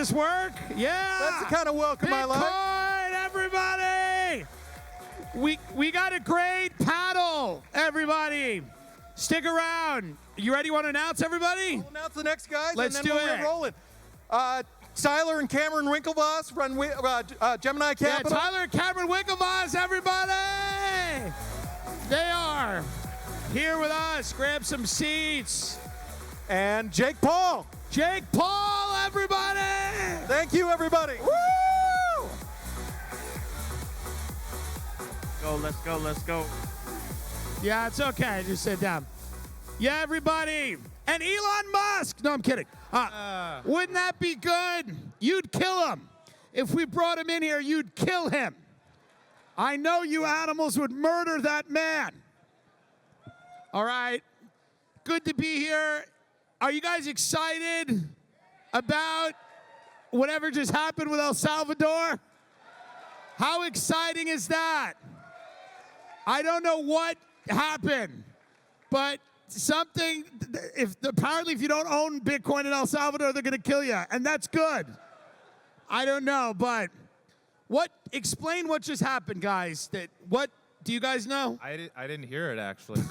this work? Yeah. That's the kind of welcome I like. Bitcoin, everybody. We got a great paddle, everybody. Stick around. You ready? You want to announce everybody? We'll announce the next guys, Let's and then do we'll it. get rolling. Tyler and Cameron Winklevoss run Gemini Capital. Yeah, Tyler and Cameron Winklevoss, everybody. They are here with us. Grab some seats. And Jake Paul. Jake Paul, everybody. Thank you, everybody. Woo! Let's go, let's go. Yeah, it's okay. Just sit down. Yeah, everybody. And Elon Musk. No, I'm kidding. Wouldn't that be good? You'd kill him. If we brought him in here, you'd kill him. I know you animals would murder that man. All right. Good to be here. Are you guys excited about whatever just happened with El Salvador? How exciting is that? I don't know what happened, but something, apparently if you don't own Bitcoin in El Salvador, they're going to kill you, and that's good. I don't know, but explain what just happened, guys. Do you guys know? I didn't hear it, actually.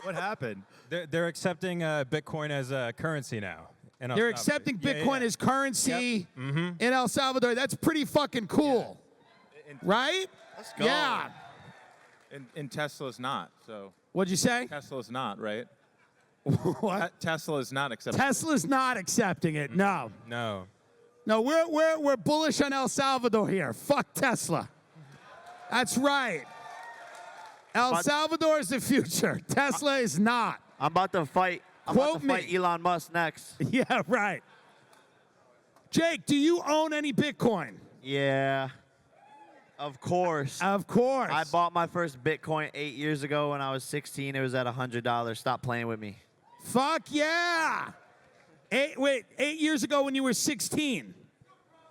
What happened? They're accepting Bitcoin as a currency now. They're accepting Bitcoin as currency in El Salvador. That's pretty fucking cool, right? Let's go. Yeah. And Tesla's not, so. What'd you say? Tesla's not, right? What? Tesla is not accepting. Tesla's not accepting it. No. No. No, we're bullish on El Salvador here. Fuck Tesla. That's right. El Salvador is the future. Tesla is not. I'm about to fight. Quote me. Elon Musk next. Yeah, right. Jake, do you own any Bitcoin? Yeah. Of course. Of course. I bought my first Bitcoin 8 years ago when I was 16. It was at $100. Stop playing with me. Fuck yeah. 8 years ago when you were 16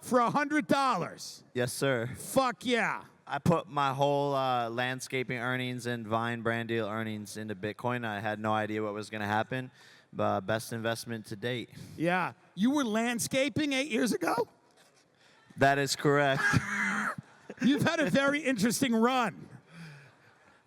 for $100. Yes, sir. Fuck yeah. I put my whole landscaping earnings and Vine brand deal earnings into Bitcoin. I had no idea what was going to happen, but best investment to date. Yeah. You were landscaping 8 years ago? That is correct. You've had a very interesting run.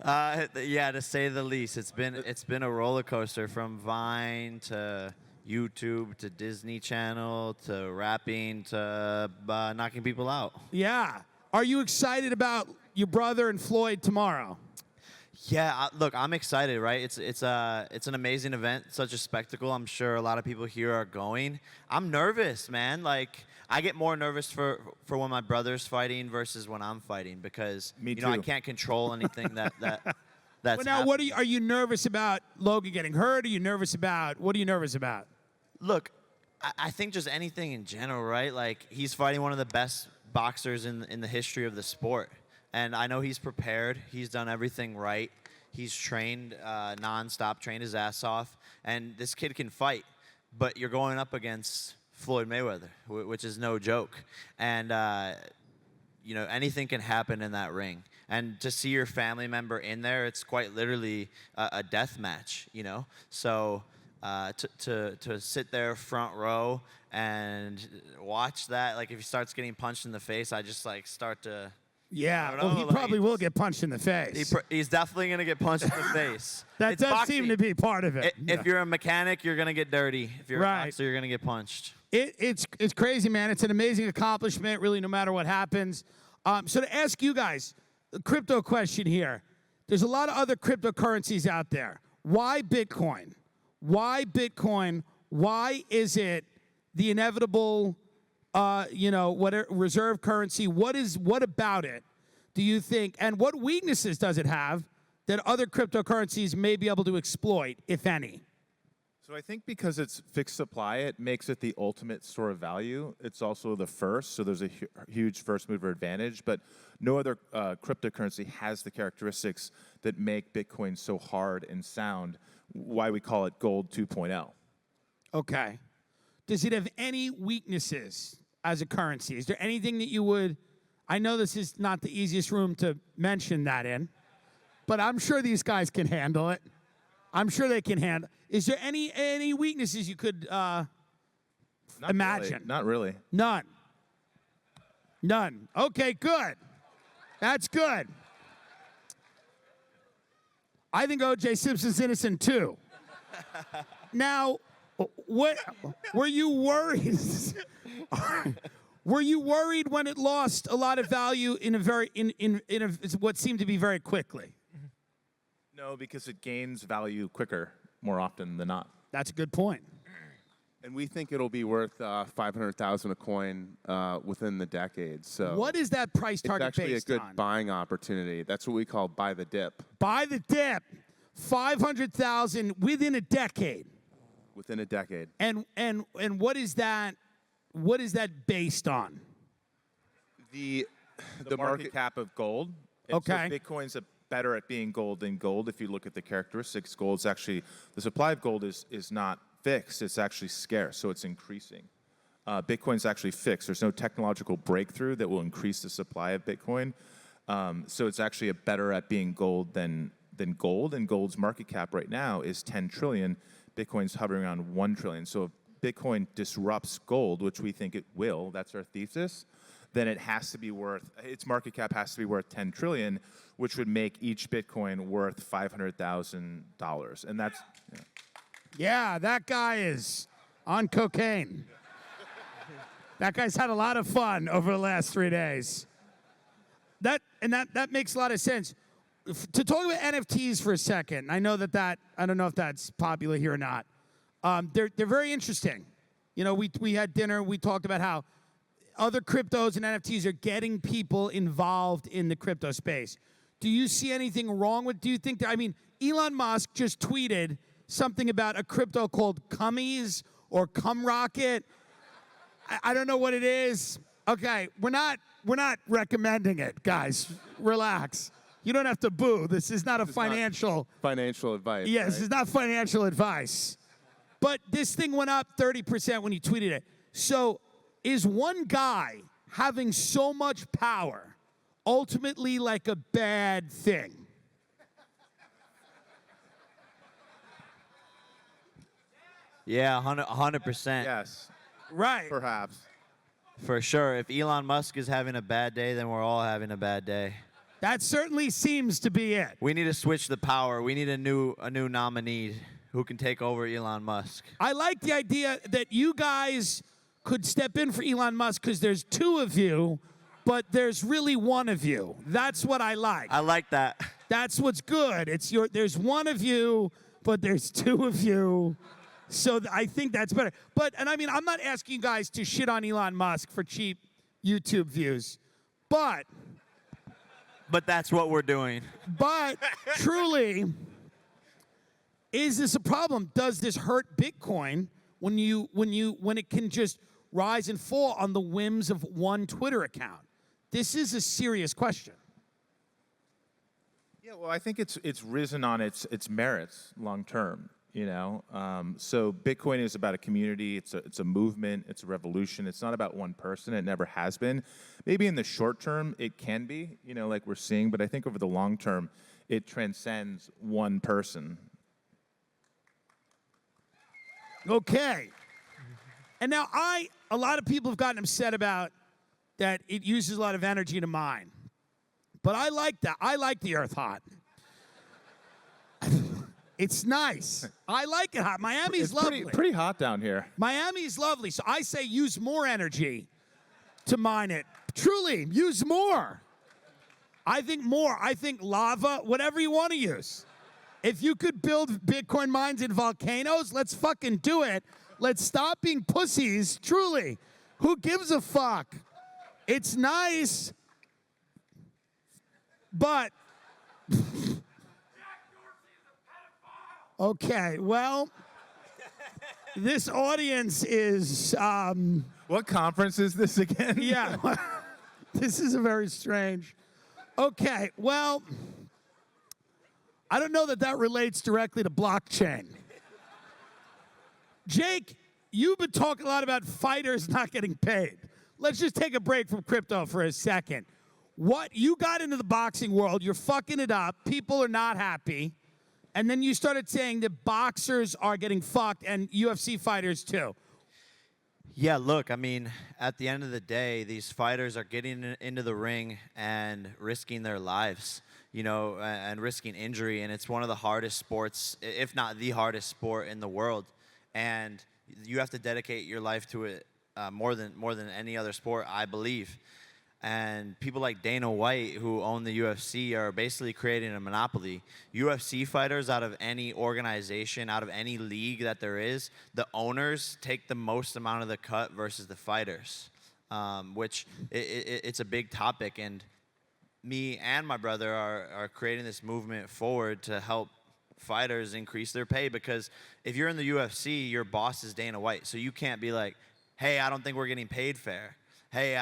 Yeah, to say the least. It's been a roller coaster from Vine to YouTube to Disney Channel to rapping to knocking people out. Yeah. Are you excited about your brother and Floyd tomorrow? Yeah, look, I'm excited, right? It's an amazing event, such a spectacle. I'm sure a lot of people here are going. I'm nervous, man. Like, I get more nervous for when my brother's fighting versus when I'm fighting because Me I too. can't control anything that's Well, now, happening. are you nervous about Logan getting hurt? What are you nervous about? Look, I think just anything in general, right? Like, he's fighting one of the best boxers in the history of the sport. And I know he's prepared. He's done everything right. He's trained nonstop, trained his ass off. And this kid can fight. But you're going up against Floyd Mayweather, which is no joke. And, anything can happen in that ring. And to see your family member in there, it's quite literally a death match, So to sit there front row and watch that, like if he starts getting punched in the face, I just start to... Yeah, well, he probably will get punched in the face. He's definitely going to get punched in the face. That does seem to be part of it. If you're a mechanic, you're going to get dirty. If you're a boxer, you're going to get punched. It's crazy, man. It's an amazing accomplishment, really, no matter what happens. So to ask you guys, a crypto question here. There's a lot of other cryptocurrencies out there. Why Bitcoin? Why Bitcoin? Why is it the inevitable reserve currency? What about it do you think, and what weaknesses does it have that other cryptocurrencies may be able to exploit, if any? So I think because it's fixed supply, it makes it the ultimate store of value. It's also the first, so there's a huge first mover advantage, but no other cryptocurrency has the characteristics that make Bitcoin so hard and sound, why we call it gold 2.0. Okay. Does it have any weaknesses as a currency? Is there anything that you would, I know this is not the easiest room to mention that in, but I'm sure these guys can handle it. I'm sure they can handle. Is there any weaknesses you could Not imagine? Really. Not really. None. None. Okay, good. That's good. I think O.J. Simpson's innocent too. Now, what were you worried? Were you worried when it lost a lot of value in what seemed to be very quickly? No, because it gains value quicker more often than not. That's a good point. And we think it'll be worth $500,000 a coin within the decade. So What is that price target it's actually based a good on? buying opportunity. That's what we call buy the dip. Buy the dip, 500,000 within a decade. Within a decade. And what is that? What is that based on? The Market cap of gold. And Okay. So Bitcoin's better at being gold than gold. If you look at the characteristics, gold's actually, the supply of gold is not fixed. It's actually scarce, so it's increasing. Bitcoin's actually fixed. There's no technological breakthrough that will increase the supply of Bitcoin. So it's actually better at being gold than gold. And gold's market cap right now is 10 trillion. Bitcoin's hovering around 1 trillion. So if Bitcoin disrupts gold, which we think it will, that's our thesis, then it has to be worth, its market cap has to be worth 10 trillion, which would make each Bitcoin worth $500,000. And that's, Yeah, that guy is on cocaine. That guy's had a lot of fun over the last 3 days. That makes a lot of sense. To talk about NFTs for a second, I know that I don't know if that's popular here or not. They're very interesting. You know, we had dinner. We talked about how other cryptos and NFTs are getting people involved in the crypto space. Do you see anything wrong with? Do you think that? I mean, Elon Musk just tweeted something about a crypto called Cummies or Cumrocket. I don't know what it is. Okay, we're not recommending it, guys. Relax. You don't have to boo. This is not a financial. financial advice. Yes, right? this is not financial advice. But this thing went up 30% when you tweeted it. So is one guy having so much power ultimately like a bad thing? Yeah, 100%. Yes, Right. perhaps. For sure. If Elon Musk is having a bad day, then we're all having a bad day. That certainly seems to be it. We need to switch the power. We need a new nominee who can take over Elon Musk. I like the idea that you guys could step in for Elon Musk because there's two of you, but there's really one of you. That's what I like. I like that. That's what's good. There's one of you, but there's two of you. So I think that's better. And I mean, I'm not asking you guys to shit on Elon Musk for cheap YouTube views, but But that's what we're doing. truly, is this a problem? Does this hurt Bitcoin when it can just rise and fall on the whims of one Twitter account? This is a serious question. yeah, well, I think it's risen on its merits long term. You know, so Bitcoin is about a community. It's a movement. It's a revolution. It's not about one person. It never has been. Maybe in the short term it can be, you know, like we're seeing. But I think over the long term, it transcends one person. Okay. And now a lot of people have gotten upset about that it uses a lot of energy to mine. But I like that. I like the earth hot. It's nice. I like it hot. Miami's It's lovely. pretty hot down here. Miami's lovely. So I say use more energy to mine it. Truly, use more. I think more. I think lava, whatever you want to use. If you could build Bitcoin mines in volcanoes, let's fucking do it. Let's stop being pussies. Truly. Who gives a fuck? It's nice. But okay, well, this audience is, What conference is this again? yeah, this is a very strange. Okay, well, I don't know that relates directly to blockchain. Jake, you've been talking a lot about fighters not getting paid. Let's just take a break from crypto for a second. What you got into the boxing world, you're fucking it up. People are not happy. And then you started saying that boxers are getting fucked and UFC fighters too. Yeah, look, I mean, at the end of the day, these fighters are getting into the ring and risking their lives, and risking injury, and it's one of the hardest sports, if not the hardest sport in the world, and you have to dedicate your life to it more than any other sport, I believe. And people like Dana White, who own the UFC, are basically creating a monopoly. UFC fighters, out of any organization, out of any league that there is, the owners take the most amount of the cut versus the fighters, which it's a big topic. And me and my brother are creating this movement forward to help fighters increase their pay, because if you're in the UFC, your boss is Dana White. So you can't be like, hey, I don't think we're getting paid fair. Hey,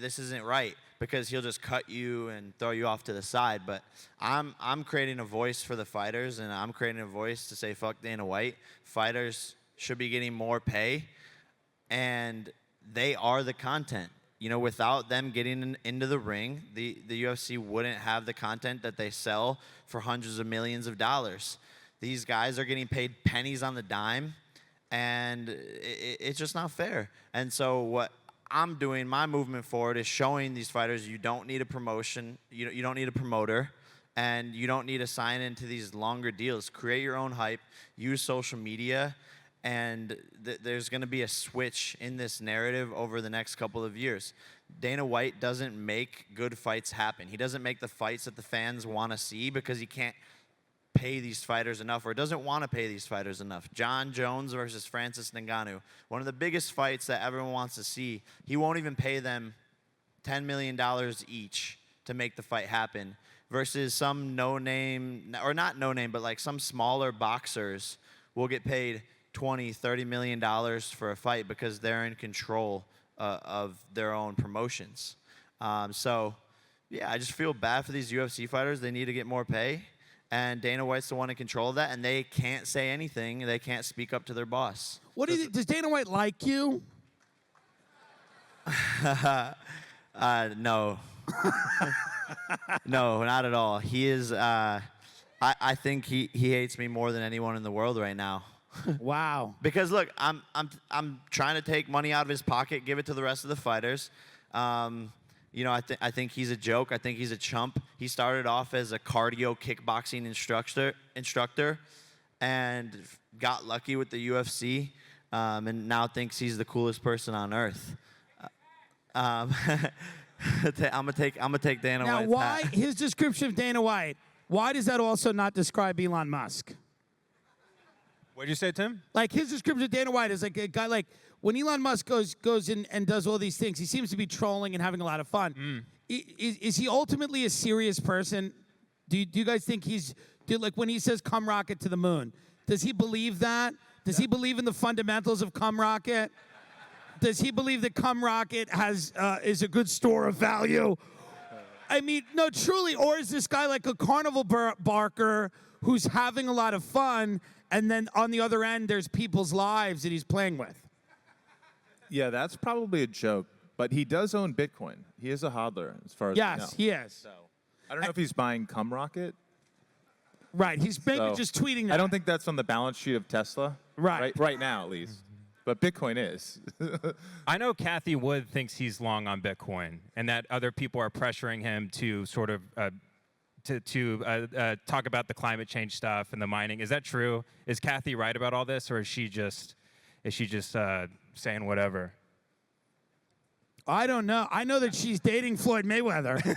this isn't right, because he'll just cut you and throw you off to the side. But I'm creating a voice for the fighters, and I'm creating a voice to say fuck Dana White. Fighters should be getting more pay, and they are the content. Without them getting into the ring, the UFC wouldn't have the content that they sell for hundreds of millions of dollars. These guys are getting paid pennies on the dime, and it's just not fair. And so what I'm doing, my movement forward, is showing these fighters you don't need a promotion, you don't need a promoter, and you don't need to sign into these longer deals. Create your own hype, use social media, and there's going to be a switch in this narrative over the next couple of years. Dana White doesn't make good fights happen. He doesn't make the fights that the fans want to see because he can't pay these fighters enough, or doesn't want to pay these fighters enough. John Jones versus Francis Ngannou, one of the biggest fights that everyone wants to see. He won't even pay them $10 million each to make the fight happen, versus some no-name, or not no-name, but like some smaller boxers will get paid $20, $30 million for a fight because they're in control of their own promotions. So, yeah, I just feel bad for these UFC fighters. They need to get more pay. And Dana White's the one in control of that, and they can't say anything. They can't speak up to their boss. Does Dana White like you? No. No, not at all. He is. I think he hates me more than anyone in the world right now. Wow. Because look, I'm trying to take money out of his pocket, give it to the rest of the fighters. I think he's a joke. I think he's a chump. He started off as a cardio kickboxing instructor and got lucky with the UFC, and now thinks he's the coolest person on earth. I'm gonna take Dana Now, White's why hat. his description of Dana White? Why does that also not describe Elon Musk? What'd you say, Tim? Like, his description of Dana White is like a guy, like, when Elon Musk goes in and does all these things, he seems to be trolling and having a lot of fun. Is he ultimately a serious person? Do you guys think like when he says "come rocket to the moon"? Does he believe that? Does he believe in the fundamentals of come rocket? Does he believe that come rocket is a good store of value? I mean, no, truly. Or is this guy like a carnival barker who's having a lot of fun, and then on the other end there's people's lives that he's playing with? Yeah, that's probably a joke, but he does own Bitcoin. He is a hodler, as far as I know. Yes, he is. So, I don't know if he's buying Cum Rocket. Right, he's maybe So, just tweeting that. I don't think that's on the balance sheet of Tesla. Right. Right now, at least. But Bitcoin is. I know Kathy Wood thinks he's long on Bitcoin, and that other people are pressuring him to sort of talk about the climate change stuff and the mining. Is that true? Is Kathy right about all this, or is she just saying whatever? I don't know. I know that she's dating Floyd Mayweather.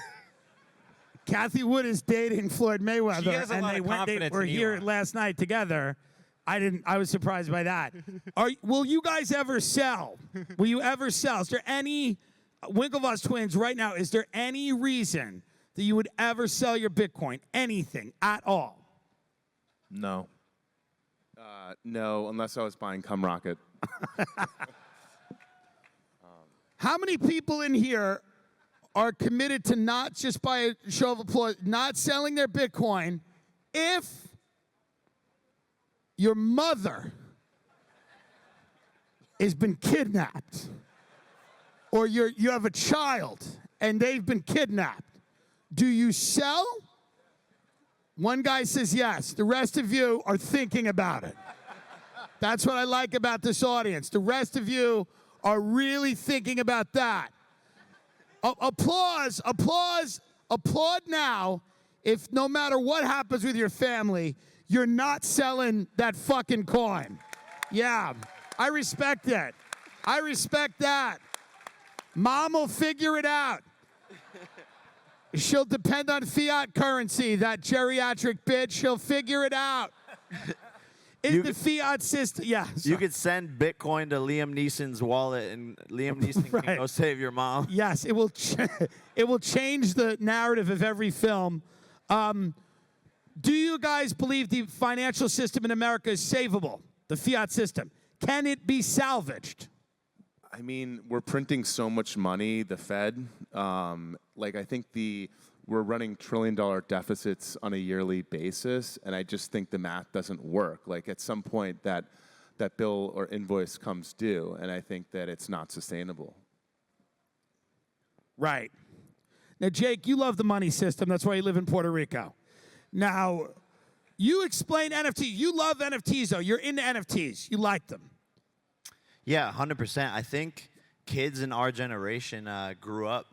Kathy Wood is dating Floyd Mayweather, She has a and lot they of were confidence in here Elon. last night together. I was surprised by that. Will you guys ever sell? Will you ever sell? Is there any Winklevoss twins right now? Is there any reason that you would ever sell your Bitcoin? Anything at all? No. No, unless I was buying Cum Rocket. How many people in here are committed to not just by a show of applause, not selling their Bitcoin if your mother has been kidnapped, or you have a child and they've been kidnapped? Do you sell? One guy says yes. The rest of you are thinking about it. That's what I like about this audience. The rest of you are really thinking about that. Applause, applause, applaud now if no matter what happens with your family, you're not selling that fucking coin. Yeah, I respect that. I respect that. Mom will figure it out. She'll depend on fiat currency, that geriatric bitch. She'll figure it out. The fiat system, yeah. You could send Bitcoin to Liam Neeson's wallet, and Liam Neeson Right. can go save your mom. Yes, it will. It will change the narrative of every film. Do you guys believe the financial system in America is savable? The fiat system, can it be salvaged? I mean, we're printing so much money, the Fed. I think we're running trillion-dollar deficits on a yearly basis, and I just think the math doesn't work. Like at some point, that bill or invoice comes due, and I think that it's not sustainable. Right. Now, Jake, you love the money system. That's why you live in Puerto Rico. Now, you explain NFT. You love NFTs, though. You're into NFTs. You like them. Yeah, 100%. I think kids in our generation grew up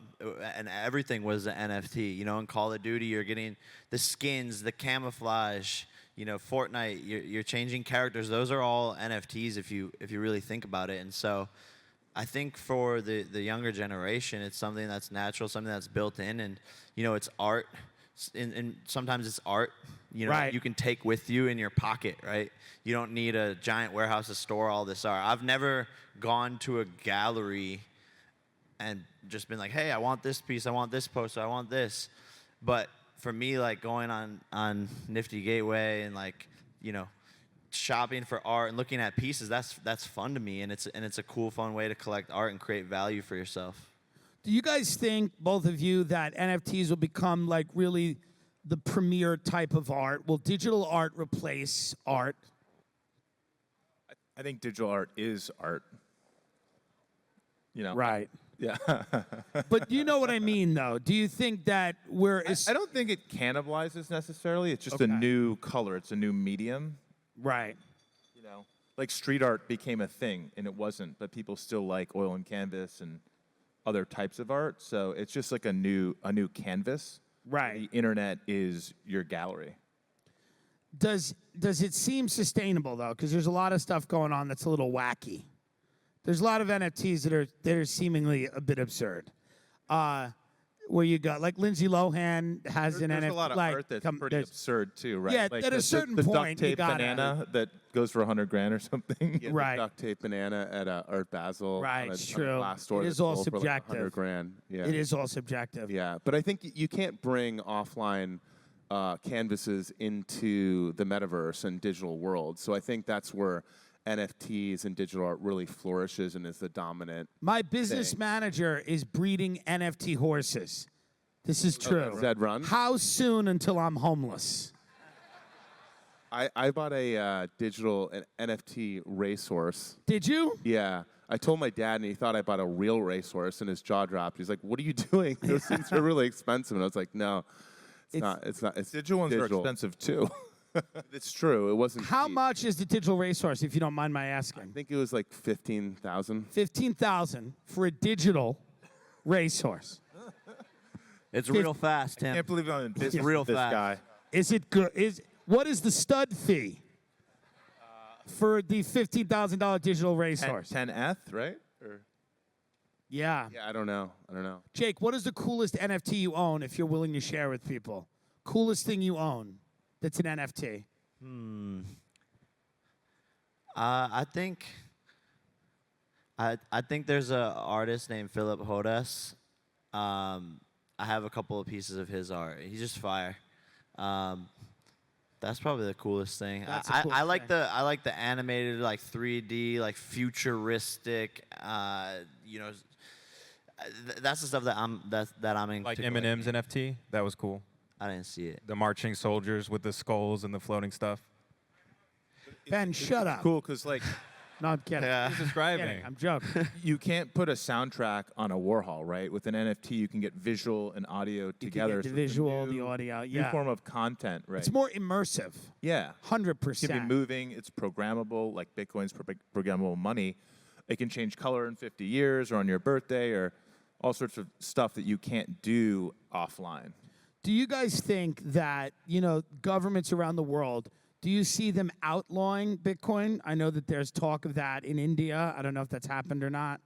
and everything was an NFT. You know, in Call of Duty, you're getting the skins, the camouflage. You know, Fortnite, you're changing characters. Those are all NFTs if you really think about it. And so I think for the younger generation, it's something that's natural, something that's built in. And, you know, it's art. And sometimes it's art, you know, Right. you can take with you in your pocket, right? You don't need a giant warehouse to store all this art. I've never gone to a gallery and just been like, hey, I want this piece, I want this poster, I want this. But for me, like going on Nifty Gateway and like, you know, shopping for art and looking at pieces, that's fun to me, and it's a cool, fun way to collect art and create value for yourself. Do you guys think, both of you, that NFTs will become like really the premier type of art? Will digital art replace art? I think digital art is art. You know? Right. Yeah. But you know what I mean, though. Do you think that I don't think it cannibalizes necessarily. It's just Okay. a new color. It's a new medium. right? You know, like street art became a thing, and it wasn't, but people still like oil and canvas and other types of art. So it's just like a new canvas. Right. The internet is your gallery. Does it seem sustainable though? Because there's a lot of stuff going on that's a little wacky. There's a lot of NFTs that are seemingly a bit absurd. Where you got like Lindsay Lohan has an There's NFT. a lot of like, art that's come- pretty there's- absurd too, right? Yeah, like at a certain the point, duct you tape gotta- banana that goes for $100,000 or something. Yeah, Right. The duct tape banana at Art Basel. Right, on it's on a true. glass store It that is all sold for like subjective. $100,000. Yeah. It is all subjective. Yeah, but I think you can't bring offline canvases into the metaverse and digital world. So I think that's where NFTs and digital art really flourishes and is the dominant. My business Thing. manager is breeding NFT horses. This is true. Zed Run? How soon until I'm homeless? I bought a digital an NFT racehorse. Did you? Yeah. I told my dad, and he thought I bought a real racehorse, and his jaw dropped. He's like, "What are you doing? Those things are really expensive." And I was like, "No, it's not. It's not. It's Digital ones are expensive too. It's true. It wasn't. How cheap. much is the digital racehorse, if you don't mind my I asking? think it was like 15,000. 15,000 for a digital racehorse. It's real fast, I Tim. can't believe I'm in business real with this fast. guy. Is it good? What is the stud fee for the $15,000 digital racehorse? 10th, right? Or Yeah. Yeah, I don't know. Jake, what is the coolest NFT you own, if you're willing to share with people? Coolest thing you own that's an NFT. I think there's an artist named Philip Hodes. I have a couple of pieces of his art. He's just fire. That's probably the coolest thing. That's the coolest I like thing. the animated, like 3D, like futuristic. You know, that's the stuff that I'm into. Like Eminem's NFT, that was cool. I didn't see it. The marching soldiers with the skulls and the floating stuff. Ben, shut up. cool because like No, I'm kidding. Yeah. He's I'm describing. kidding. I'm joking. you can't put a soundtrack on a Warhol, right? With an NFT, you can get visual and audio You can together. get the so it's a visual, the new- audio. New Yeah. form of content, right? It's more immersive. Yeah. It can be 100%. moving. It's programmable, like Bitcoin's programmable money. it can change color in 50 years or on your birthday or all sorts of stuff that you can't do offline. Do you guys think that, governments around the world, do you see them outlawing Bitcoin? I know that there's talk of that in India. I don't know if that's happened or not.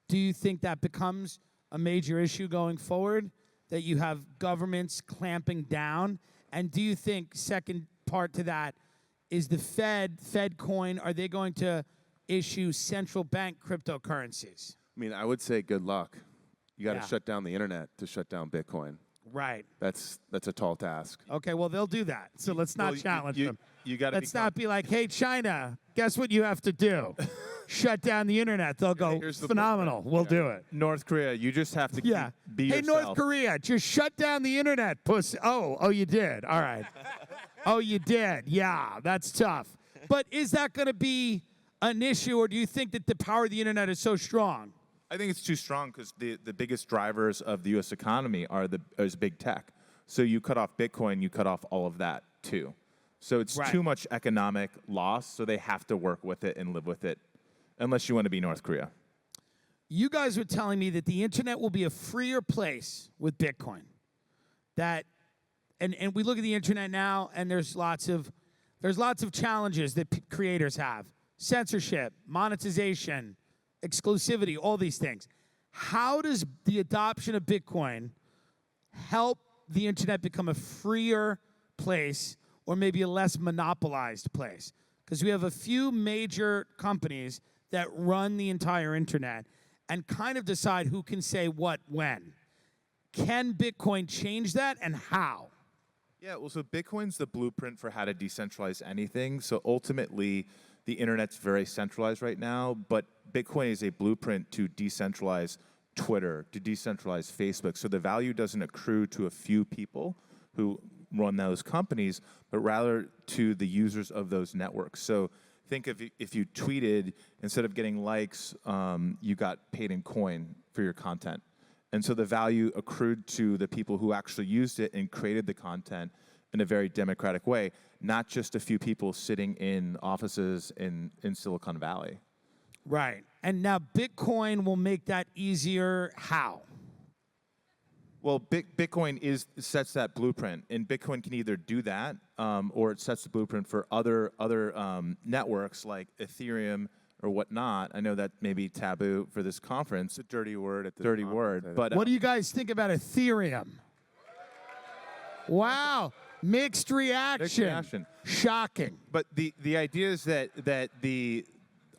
Do you think that becomes a major issue going forward, that you have governments clamping down? And do you think, second part to that, is the Fed coin, are they going to issue central bank cryptocurrencies? I mean, I would say good luck. You got to Yeah. shut down the internet to shut down Bitcoin. Right. That's a tall task. Okay, well, they'll do that. So let's not challenge them. You got to Let's not be like, hey, China, guess what you have to do? Shut down the internet. They'll go, Here's the phenomenal. We'll do it. North Korea, you just have to Yeah. be Hey, yourself. North Korea, just shut down the internet, pussy. Oh, you did. All right. Oh, you did. Yeah, that's tough. But is that going to be an issue, or do you think that the power of the internet is so strong? I think it's too strong because the biggest drivers of the U.S. economy is big tech. So you cut off Bitcoin, you cut off all of that too. So it's Right. too much economic loss, so they have to work with it and live with it, unless you want to be North Korea. You guys were telling me that the internet will be a freer place with Bitcoin. That, and we look at the internet now, and there's lots of challenges that creators have: censorship, monetization, exclusivity, all these things. How does the adoption of Bitcoin help the internet become a freer place, or maybe a less monopolized place? Because we have a few major companies that run the entire internet and kind of decide who can say what when. Can Bitcoin change that, and how? Yeah, well, so Bitcoin's the blueprint for how to decentralize anything. So ultimately, the internet's very centralized right now, but Bitcoin is a blueprint to decentralize Twitter, to decentralize Facebook. So the value doesn't accrue to a few people who run those companies, but rather to the users of those networks. So think of if you tweeted, instead of getting likes, you got paid in coin for your content. And so the value accrued to the people who actually used it and created the content in a very democratic way, not just a few people sitting in offices in Silicon Valley. Right. And now Bitcoin will make that easier. How? Well, Bitcoin sets that blueprint, and Bitcoin can either do that, or it sets the blueprint for other networks like Ethereum or whatnot. I know that may be taboo for this conference. It's a dirty word at this Dirty conference, word, I but What do you guys think about Ethereum? Wow. Mixed reaction. reaction. Shocking. But the idea is that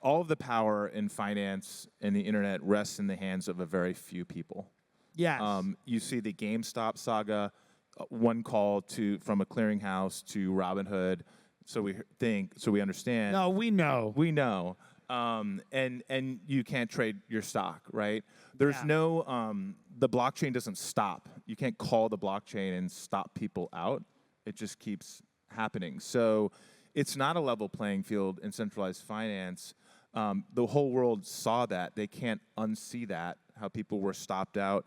all of the power in finance and the internet rests in the hands of a very few people. Yes. You see the GameStop saga, one call from a clearinghouse to Robinhood. So we understand. No, we know. We know. And you can't trade your stock, right? There's Yeah. no, the blockchain doesn't stop. You can't call the blockchain and stop people out. It just keeps happening. So it's not a level playing field in centralized finance. The whole world saw that. They can't unsee that, how people were stopped out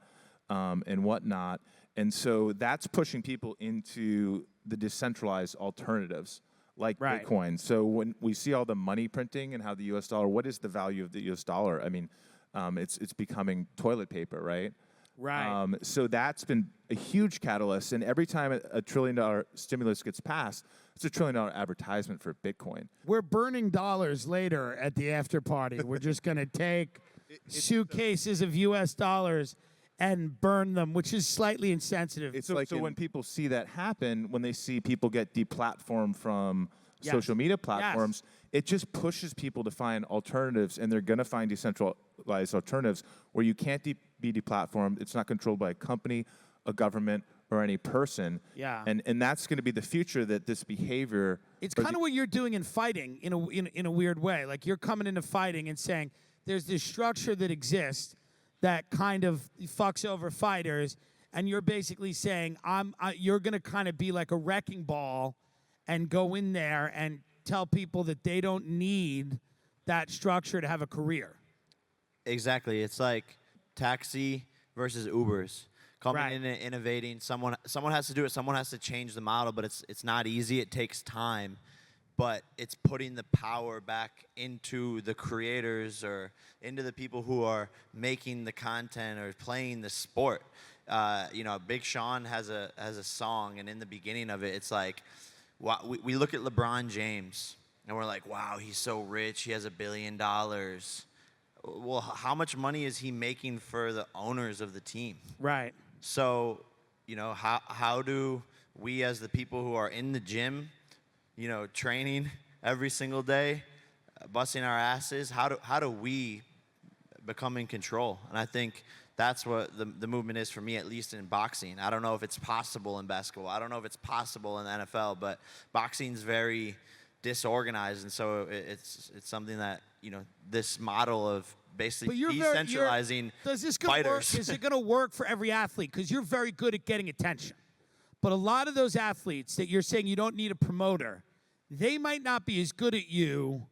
and whatnot. And so that's pushing people into the decentralized alternatives like Right. Bitcoin. So when we see all the money printing and how the U.S. dollar, what is the value of the U.S. dollar? I mean, it's becoming toilet paper, right? Right. So that's been a huge catalyst. And every time a $1 trillion stimulus gets passed, it's a $1 trillion advertisement for Bitcoin. We're burning dollars later at the after party. We're just going to take suitcases of U.S. dollars and burn them, which is slightly insensitive. It's So, like so in- when people see that happen, when they see people get deplatformed from Yes. social media platforms, it just pushes people to find alternatives, and they're going to find decentralized alternatives where you can't be deplatformed. It's not controlled by a company, a government, or any person. Yeah. And that's going to be the future, that this behavior. It's kind of what you're doing in fighting in a weird way. Like you're coming into fighting and saying there's this structure that exists that kind of fucks over fighters, and you're basically saying you're going to kind of be like a wrecking ball and go in there and tell people that they don't need that structure to have a career. Exactly. It's like taxi versus Ubers. Coming Right. in and innovating. Someone has to do it. Someone has to change the model, but it's not easy. It takes time. but it's putting the power back into the creators or into the people who are making the content or playing the sport. Big Sean has a song, and in the beginning of it, it's like, we look at LeBron James, and we're like, wow, he's so rich, he has $1 billion. Well, how much money is he making for the owners of the team? Right. So, how do we as the people who are in the gym, training every single day, busting our asses, how do we become in control? And I think that's what the movement is for me, at least in boxing. I don't know if it's possible in basketball. I don't know if it's possible in the NFL, but boxing's very disorganized, and so it's something that this model of basically decentralizing fighters. Is it going to work for every athlete? Because you're very good at getting attention, but a lot of those athletes that you're saying you don't need a promoter, they might not be as good at you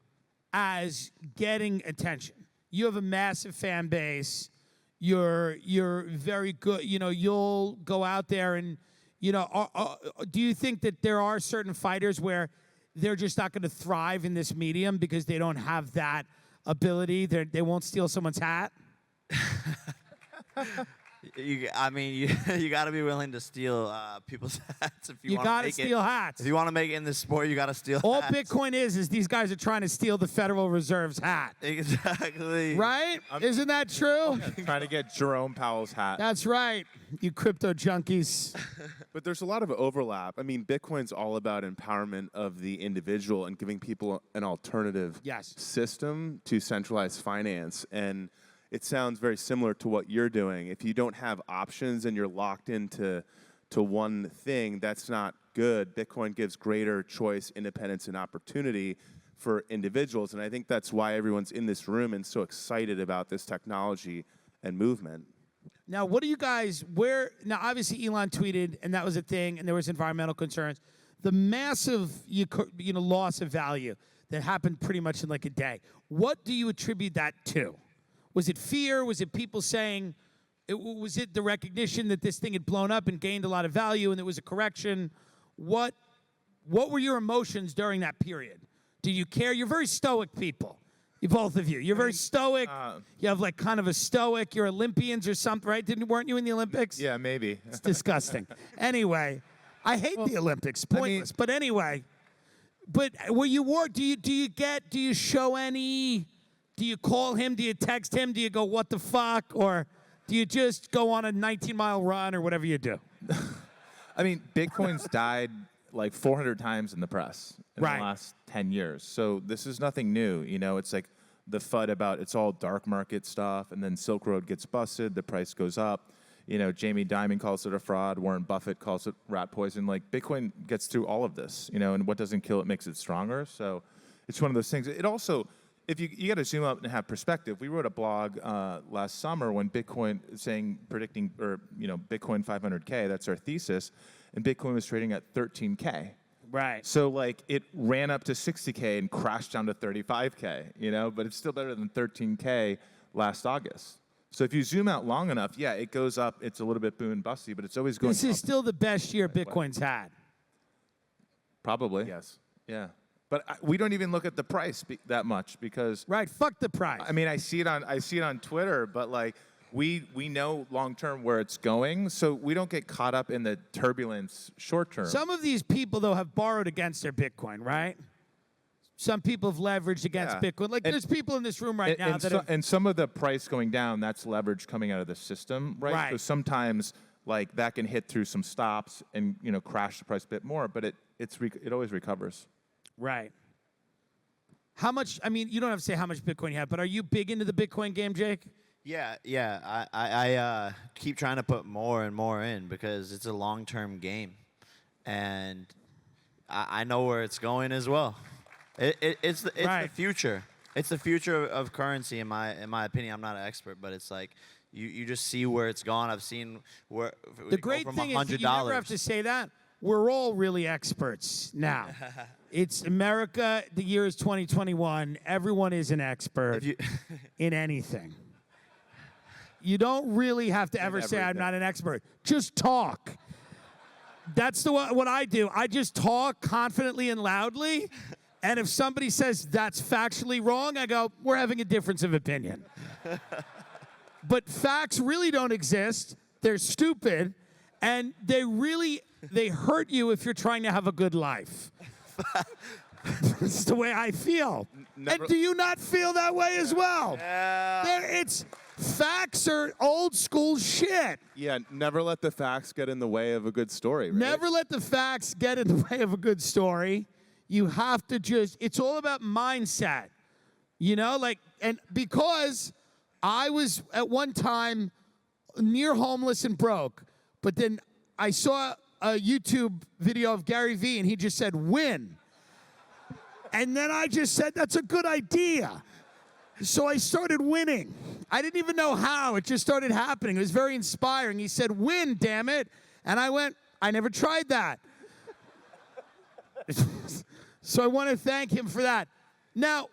as getting attention. You have a massive fan base. You're very good. You'll go out there and do you think that there are certain fighters where they're just not going to thrive in this medium because they don't have that ability? They won't steal someone's hat? You got to be willing to steal people's hats if you want to make it. You got to steal hats. If you want to make it in this sport, you got to steal All hats. Bitcoin is these guys are trying to steal the Federal Reserve's hat. Exactly. Right? Isn't that true? Trying to get Jerome Powell's hat. That's right, you crypto junkies. But there's a lot of overlap. I mean, Bitcoin's all about empowerment of the individual and giving people an alternative system to centralized finance. And it sounds very similar to what you're doing. If you don't have options and you're locked into one thing, that's not good. Bitcoin gives greater choice, independence, and opportunity for individuals. And I think that's why everyone's in this room and so excited about this technology and movement. Now, what do you guys, now obviously Elon tweeted, and that was a thing, and there was environmental concerns. The massive loss of value that happened pretty much in like a day. What do you attribute that to? Was it fear? Was it people saying, was it the recognition that this thing had blown up and gained a lot of value and there was a correction? What were your emotions during that period? Did you care? You're very stoic people, both of you. You're very stoic. You have like kind of a stoic, you're Olympians or something, right? Weren't you in the Olympics? Yeah, maybe. It's disgusting. Anyway, I hate the Olympics, pointless. But anyway, were you worried? Do you show any... Do you call him? Do you text him? Do you go, what the fuck? Or do you just go on a 19-mile run or whatever you do? I mean, Bitcoin's died like 400 times in the press in the last 10 years. So this is nothing new. It's like the FUD about it's all dark market stuff, and then Silk Road gets busted, the price goes up. Jamie Dimon calls it a fraud. Warren Buffett calls it rat poison. Like, Bitcoin gets through all of this, and what doesn't kill it makes it stronger. So it's one of those things. It also... If you got to zoom up and have perspective, we wrote a blog last summer when Bitcoin predicting Bitcoin 500K. That's our thesis, and Bitcoin was trading at 13K. Right. So like it ran up to 60K and crashed down to 35K. But it's still better than 13K last August. So if you zoom out long enough, yeah, it goes up. It's a little bit boom and busty, but it's always going. This is still the best year Bitcoin's had. Probably. Yes. Yeah. But we don't even look at the price that much because fuck the price. I mean, I see it on Twitter, but like we know long term where it's going, so we don't get caught up in the turbulence short term. Some of these people though have borrowed against their Bitcoin, right? Some people have leveraged against Bitcoin. Like there's people in this room right now and some of the price going down, that's leverage coming out of the system, right? So sometimes like that can hit through some stops and crash the price a bit more, but it always recovers. Right. How much, I mean, you don't have to say how much Bitcoin you have, but are you big into the Bitcoin game, Jake? Yeah. I keep trying to put more and more in because it's a long-term game. And I know where it's going as well. It's the future. It's the future of currency, in my opinion. I'm not an expert, but it's like you just see where it's gone. I've seen where the great from thing $100. is that you never have to say that. We're all really experts now. It's America. The year is 2021. Everyone is an expert in anything. You don't really have to ever say I'm not an expert. Just talk. That's what I do. I just talk confidently and loudly, And if somebody says that's factually wrong, I go, we're having a difference of opinion. But facts really don't exist. They're stupid, and they hurt you if you're trying to have a good life. That's the way I feel. And do you not feel that way as well? Yeah. Facts are old school shit. Yeah, never let the facts get in the way of a good story. Right? Never let the facts get in the way of a good story. You have to it's all about mindset. You know, and because I was at one time near homeless and broke, but then I saw a YouTube video of Gary Vee, and he just said, win. And then I just said, that's a good idea. So I started winning. I didn't even know how. It just started happening. It was very inspiring. He said, win, damn it. And I went, I never tried that. So I want to thank him for that. Now,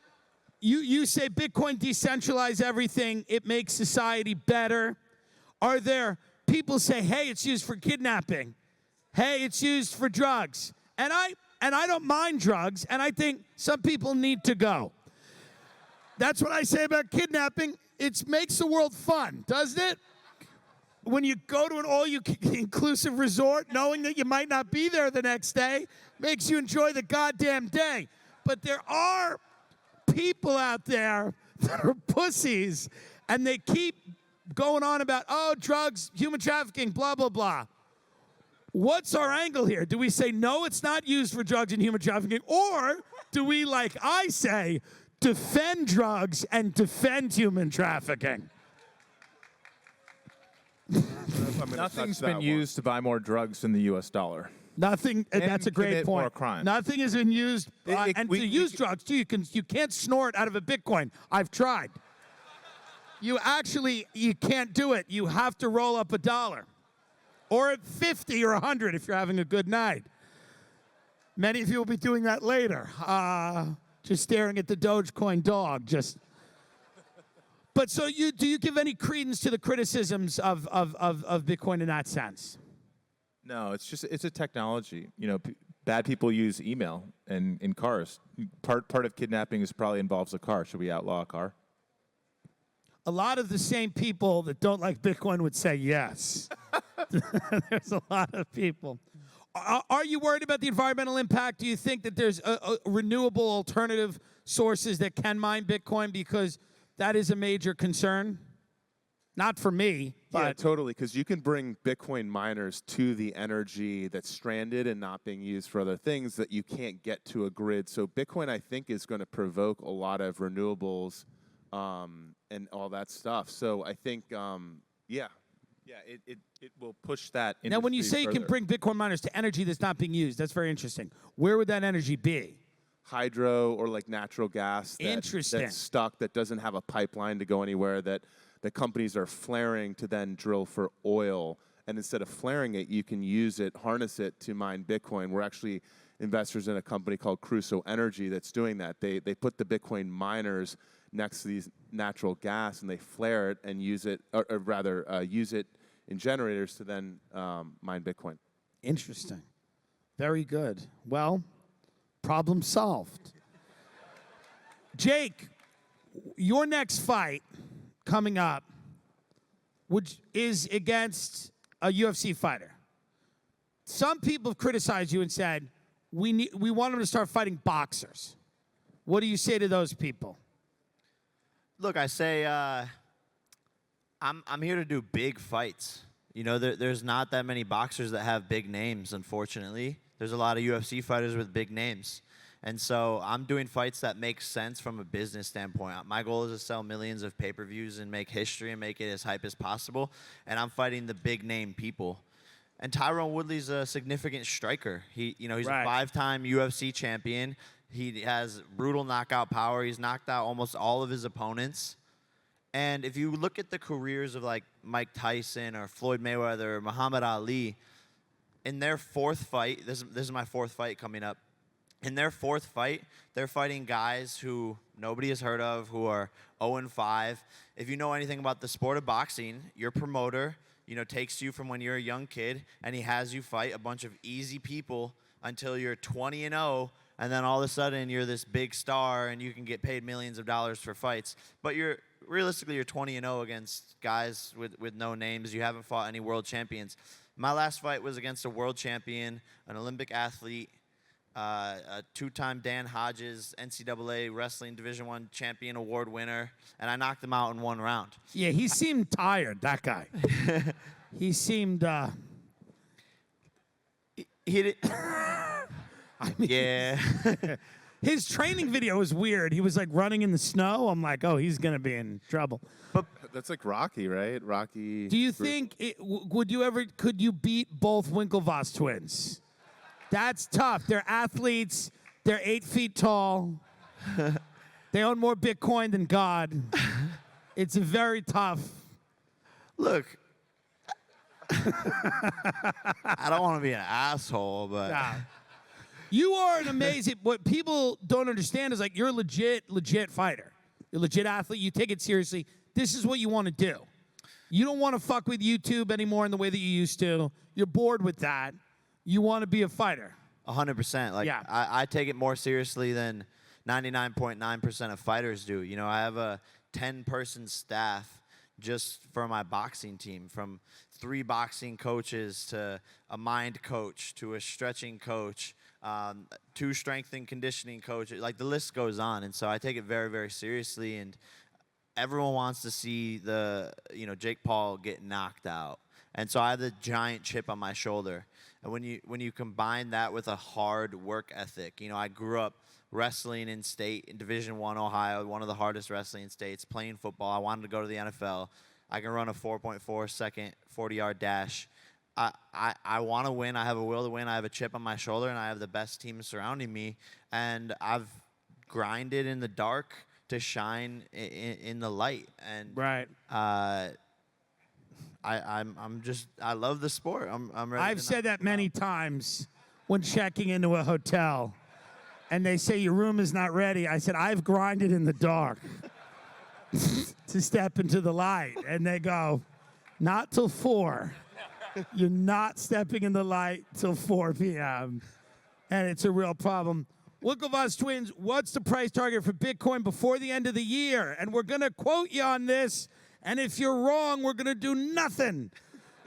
you say Bitcoin decentralize everything. It makes society better. Are there people say, hey, it's used for kidnapping. Hey, it's used for drugs. And I don't mind drugs, and I think some people need to go. That's what I say about kidnapping. It makes the world fun, doesn't it? When you go to an all-inclusive resort, knowing that you might not be there the next day, makes you enjoy the goddamn day. But there are people out there that are pussies, and they keep going on about, oh, drugs, human trafficking, blah, blah, blah. What's our angle here? Do we say, no, it's not used for drugs and human trafficking? Or do we, like I say, defend drugs and defend human trafficking? Nothing's been used to buy more drugs than the U.S. dollar. Nothing. And That's a great commit point. more crime. Nothing has been used. And to use drugs too, you can't snort out of a Bitcoin. I've tried. You can't do it. You have to roll up $1, or at 50 or 100 if you're having a good night. Many of you will be doing that later. Just staring at the Dogecoin dog. But so do you give any credence to the criticisms of Bitcoin in that sense? No, it's a technology. You know, bad people use email and in cars. Part of kidnapping probably involves a car. Should we outlaw a car? A lot of the same people that don't like Bitcoin would say yes. There's a lot of people. Are you worried about the environmental impact? Do you think that there's a renewable alternative sources that can mine Bitcoin? Because that is a major concern. Not for me, but yeah, totally, because you can bring Bitcoin miners to the energy that's stranded and not being used for other things that you can't get to a grid. So Bitcoin, I think, is going to provoke a lot of renewables and all that stuff. So I think, it will push that. Now, when you say further. you can bring Bitcoin miners to energy that's not being used, that's very interesting. Where would that energy be? Hydro or like natural gas Interesting. that's stuck, that doesn't have a pipeline to go anywhere, that the companies are flaring to then drill for oil. And instead of flaring it, you can use it, harness it to mine Bitcoin. We're actually investors in a company called Crusoe Energy that's doing that. They put the Bitcoin miners next to these natural gas, and they flare it and use it, or rather use it in generators to then mine Bitcoin. Interesting. Very good. Well, problem solved. Jake, your next fight coming up is against a UFC fighter. Some people have criticized you and said, we want him to start fighting boxers. What do you say to those people? Look, I say I'm here to do big fights. You know, there's not that many boxers that have big names, unfortunately. There's a lot of UFC fighters with big names. And so I'm doing fights that make sense from a business standpoint. My goal is to sell millions of pay-per-views and make history and make it as hype as possible. And I'm fighting the big-name people. And Tyron Woodley's a significant striker. He's Right. a 5-time UFC champion. He has brutal knockout power. He's knocked out almost all of his opponents. And if you look at the careers of like Mike Tyson or Floyd Mayweather or Muhammad Ali, in their fourth fight, this is my fourth fight coming up. In their fourth fight, they're fighting guys who nobody has heard of, who are 0-5. If you know anything about the sport of boxing, your promoter, takes you from when you're a young kid, and he has you fight a bunch of easy people until you're 20-0 and then all of a sudden you're this big star and you can get paid millions of dollars for fights. But realistically you're 20-0 against guys with no names. You haven't fought any world champions. My last fight was against a world champion, an Olympic athlete, a 2-time Dan Hodges NCAA Wrestling Division I champion award winner, and I knocked him out in 1 round. Yeah, he seemed tired, that guy. He seemed, He did. I mean, Yeah. his training video was weird. He was like running in the snow. I'm like, oh, he's gonna be in trouble. That's like Rocky, right? Rocky. Do you think could you beat both Winklevoss twins? That's tough. They're athletes. They're 8 feet tall. They own more Bitcoin than God. It's very tough. Look, I don't want to be an asshole, but Nah. You are an amazing. What people don't understand is like you're a legit fighter. You're a legit athlete. You take it seriously. This is what you want to do. You don't want to fuck with YouTube anymore in the way that you used to. You're bored with that. You want to be a fighter. 100%. Like Yeah. I take it more seriously than 99.9% of fighters do. You know, I have a 10-person staff just for my boxing team, from 3 boxing coaches to a mind coach to a stretching coach, 2 strength and conditioning coaches. Like the list goes on, and so I take it very, very seriously. And everyone wants to see Jake Paul get knocked out, and so I have the giant chip on my shoulder. And when you combine that with a hard work ethic, I grew up wrestling in state in Division I, Ohio, one of the hardest wrestling states, playing football. I wanted to go to the NFL. I can run a 4.4 second 40-yard dash. I want to win. I have a will to win. I have a chip on my shoulder, and I have the best team surrounding me. And I've grinded in the dark to shine in the light. And Right. I love the sport. I'm ready. I've said that many times when checking into a hotel, and they say your room is not ready. I said I've grinded in the dark to step into the light, and they go, not till 4. You're not stepping in the light till 4 p.m. And it's a real problem. Winklevoss twins, what's the price target for Bitcoin before the end of the year? And we're going to quote you on this. And if you're wrong, we're going to do nothing.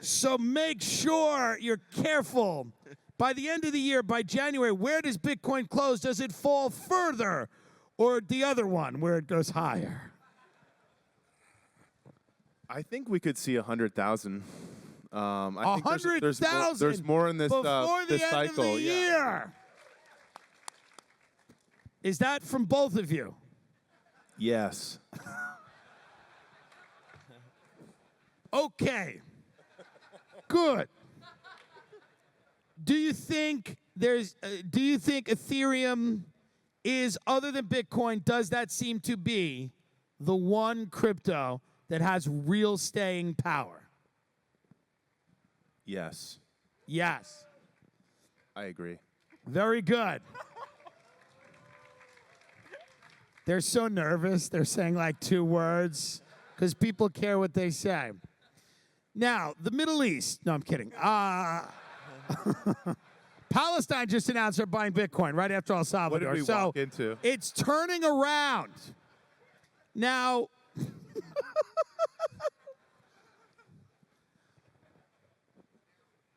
So make sure you're careful. By the end of the year, by January, where does Bitcoin close? Does it fall further? Or the other one, where it goes higher? I think we could see 100,000. I think 100,000 there's more in this before the this end cycle. of the yeah. year. Is that from both of you? Yes. Okay. Good. Do you think Ethereum is, other than Bitcoin, does that seem to be the one crypto that has real staying power? Yes. Yes. I agree. Very good. They're so nervous. They're saying like 2 words because people care what they say. Now, the Middle East. No, I'm kidding. Palestine just announced they're buying Bitcoin right after El Salvador. What did we walk into? It's turning around. Now,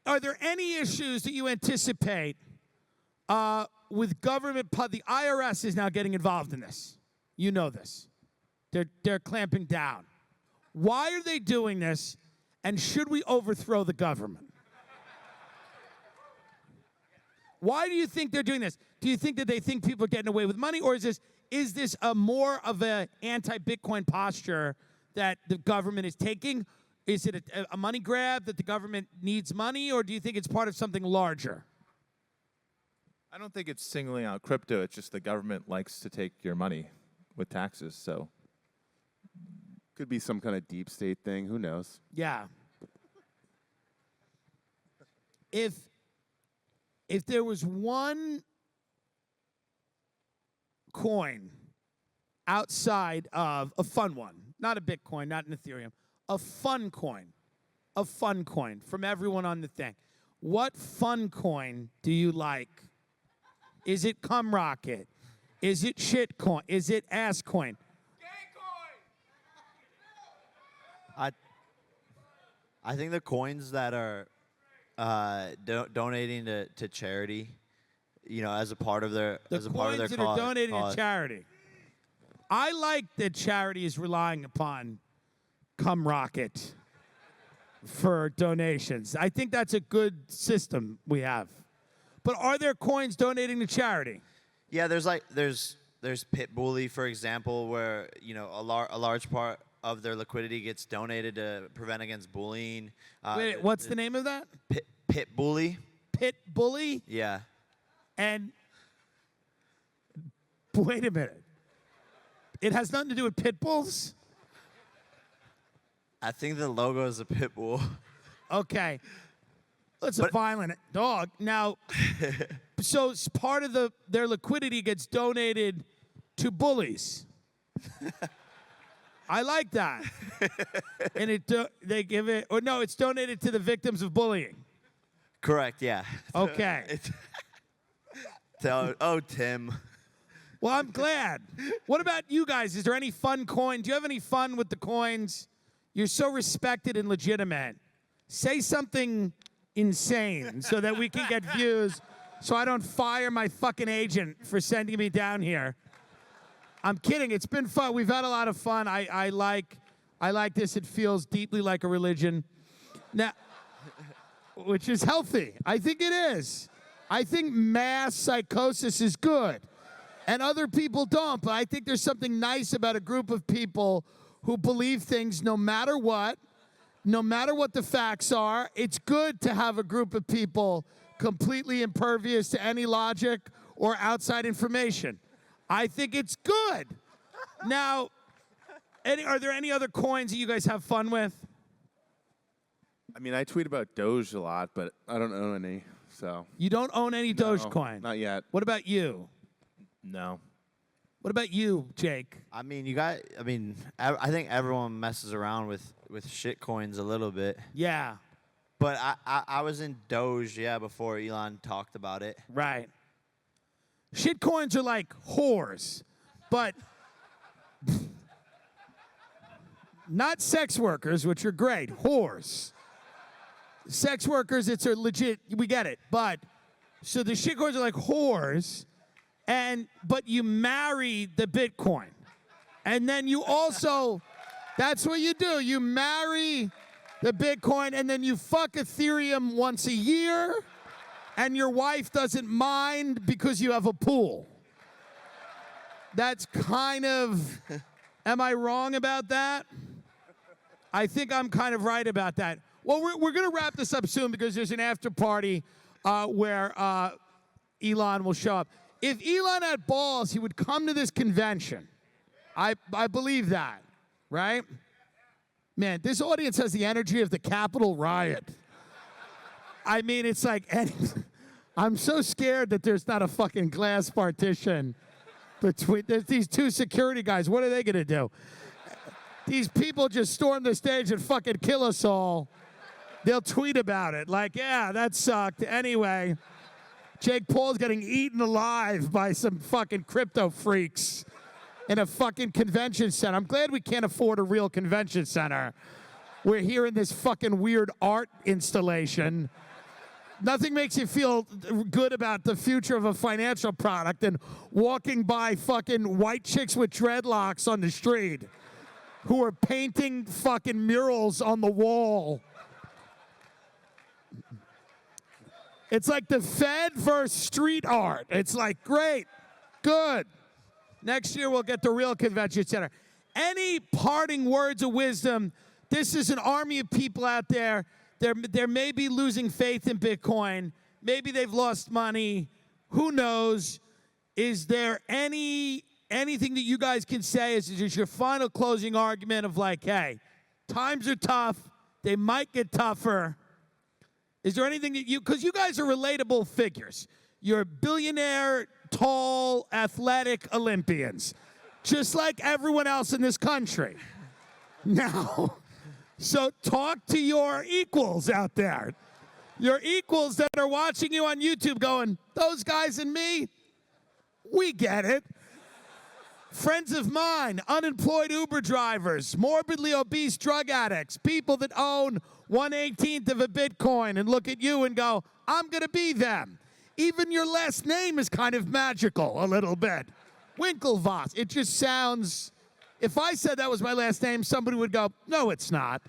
are there any issues that you anticipate with government? The IRS is now getting involved in this. You know this. They're clamping down. Why are they doing this? And should we overthrow the government? Why do you think they're doing this? Do you think that they think people are getting away with money, or is this a more of an anti-Bitcoin posture that the government is taking? Is it a money grab that the government needs money, or do you think it's part of something larger? I don't think it's singling out crypto. It's just the government likes to take your money with taxes. So Could be some kind of deep state thing. Who knows? Yeah. If there was one coin outside of a fun one, not a Bitcoin, not an Ethereum, a fun coin from everyone on the thing, what fun coin do you like? Is it cum rocket? Is it shit coin? Is it ass coin? I think the coins that are donating to charity, you know, as a part of their The as a part of their coins that are donated cause. to charity. I like that charity is relying upon cum rocket for donations. I think that's a good system we have. But are there coins donating to charity? Yeah, there's Pit Bully, for example, where you know a large part of their liquidity gets donated to prevent against bullying. Wait, what's the name of that? Pit Bully? Pit Bully? Yeah. And wait a minute. It has nothing to do with pit bulls? I think the logo is a pit bull. Okay. It's a violent dog. Now, so part of their liquidity gets donated to bullies. I like that. And they give it, or no, it's donated to the victims of bullying. Correct, yeah. Okay. Tim. Well, I'm glad. What about you guys? Is there any fun coin? Do you have any fun with the coins? You're so respected and legitimate. Say something insane so that we can get views so I don't fire my fucking agent for sending me down here. I'm kidding. It's been fun. We've had a lot of fun. I like this. It feels deeply like a religion. Now, which is healthy. I think it is. I think mass psychosis is good. And other people don't. But I think there's something nice about a group of people who believe things no matter what the facts are. It's good to have a group of people completely impervious to any logic or outside information. I think it's good. Now, are there any other coins that you guys have fun with? I mean, I tweet about Doge a lot, but I don't own any, so. You don't own any Dogecoin? Not yet. What about you? No. What about you, Jake? I mean, I think everyone messes around with shit coins a little bit. Yeah. But I was in Doge, before Elon talked about it. Right. Shit coins are like whores, but not sex workers, which are great. Whores. Sex workers, it's a legit, we get it. But, so the shit coins are like whores, but you marry the Bitcoin. And then you also, that's what you do. You marry the Bitcoin, and then you fuck Ethereum once a year, and your wife doesn't mind because you have a pool. That's kind of, am I wrong about that? I think I'm kind of right about that. Well, we're going to wrap this up soon because there's an after party where Elon will show up. If Elon had balls, he would come to this convention. I believe that, right? Man, this audience has the energy of the Capitol riot. I mean, it's like, I'm so scared that there's not a fucking glass partition between these two security guys. What are they going to do? These people just storm the stage and fucking kill us all. They'll tweet about it. Like, yeah, that sucked. Anyway, Jake Paul's getting eaten alive by some fucking crypto freaks in a fucking convention center. I'm glad we can't afford a real convention center. We're here in this fucking weird art installation. Nothing makes you feel good about the future of a financial product than walking by fucking white chicks with dreadlocks on the street who are painting fucking murals on the wall. It's like the Fed versus street art. It's like, great, good. Next year we'll get the real convention center. Any parting words of wisdom? This is an army of people out there. They're maybe losing faith in Bitcoin. Maybe they've lost money. Who knows? Is there anything that you guys can say? Is just your final closing argument of like, hey, times are tough. They might get tougher. Is there anything that because you guys are relatable figures. You're billionaire, tall, athletic Olympians, just like everyone else in this country. Now, so talk to your equals out there. Your equals that are watching you on YouTube going, those guys and me, We get it. Friends of mine, unemployed Uber drivers, morbidly obese drug addicts, people that own 1/18 of a Bitcoin and look at you and go, I'm going to be them. Even your last name is kind of magical a little bit. Winklevoss. It just sounds, if I said that was my last name, somebody would go, no, it's not.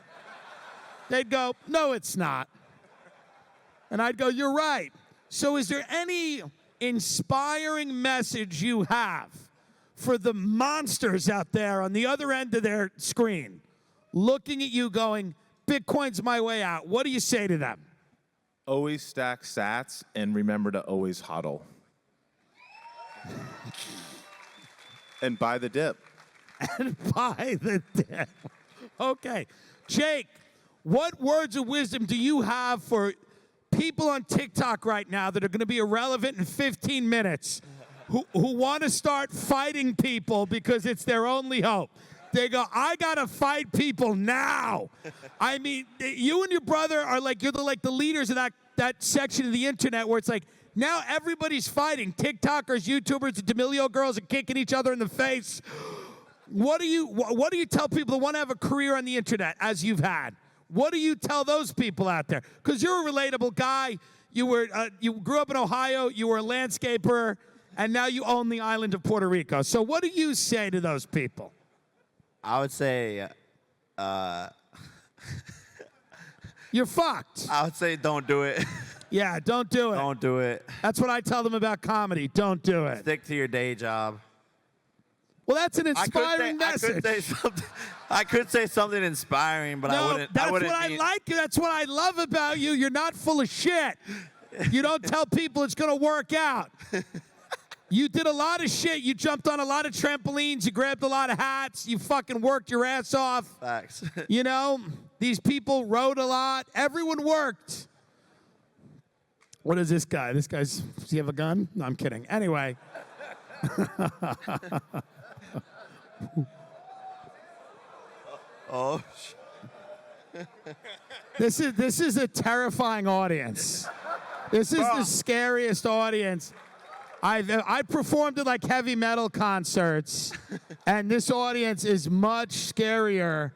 They'd go, no, it's not. And I'd go, you're right. So is there any inspiring message you have for the monsters out there on the other end of their screen, looking at you going, Bitcoin's my way out? What do you say to them? Always stack sats and remember to always hodl. And buy the dip. And buy the dip. Okay. Jake, what words of wisdom do you have for people on TikTok right now that are going to be irrelevant in 15 minutes who want to start fighting people because it's their only hope? They go, I got to fight people now. I mean, you and your brother are like, you're the leaders of that section of the internet where it's like, now everybody's fighting. TikTokers, YouTubers, the D'Amelio girls are kicking each other in the face. What do you tell people that want to have a career on the internet as you've had? What do you tell those people out there? Because you're a relatable guy. You grew up in Ohio. You were a landscaper. And now you own the island of Puerto Rico. So what do you say to those people? I would say, you're fucked. I would say don't do it. Yeah, don't do it. Don't do it. That's what I tell them about comedy. Don't do it. Stick to your day job. Well, that's an inspiring message. I could say something inspiring, but I wouldn't. That's what I like. That's what I love about you. You're not full of shit. You don't tell people it's going to work out. You did a lot of shit. You jumped on a lot of trampolines. You grabbed a lot of hats. You fucking worked your ass off. Facts. You know, these people rode a lot. Everyone worked. What is this guy? Does he have a gun? No, I'm kidding. Anyway. Oh. This is a terrifying audience. This is the scariest audience. I performed at like heavy metal concerts, and this audience is much scarier.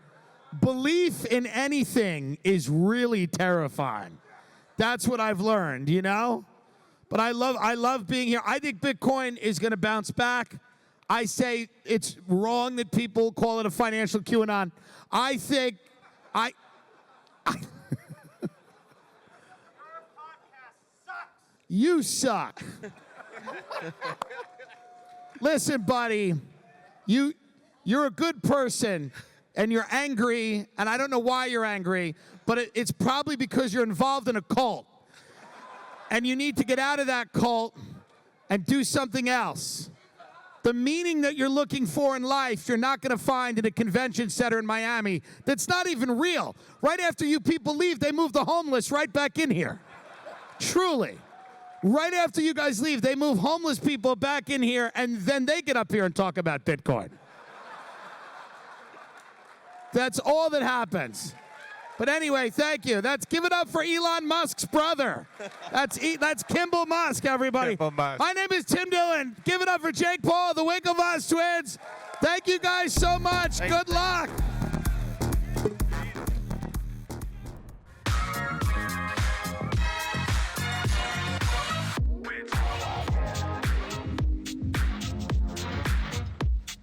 Belief in anything is really terrifying. That's what I've learned, you know? But I love being here. I think Bitcoin is going to bounce back. I say it's wrong that people call it a financial QAnon. I think You suck. Listen, buddy, you're a good person, and you're angry, and I don't know why you're angry, but it's probably because you're involved in a cult, and you need to get out of that cult and do something else. The meaning that you're looking for in life, you're not going to find in a convention center in Miami that's not even real. Right after you people leave, they move the homeless right back in here. Truly. Right after you guys leave, they move homeless people back in here, and then they get up here and talk about Bitcoin. That's all that happens. But anyway, thank you. Give it up for Elon Musk's brother. That's Kimball Musk, everybody. Kimball Musk. My name is Tim Dillon. Give it up for Jake Paul, the Winklevoss twins. Thank you guys so much. Good luck.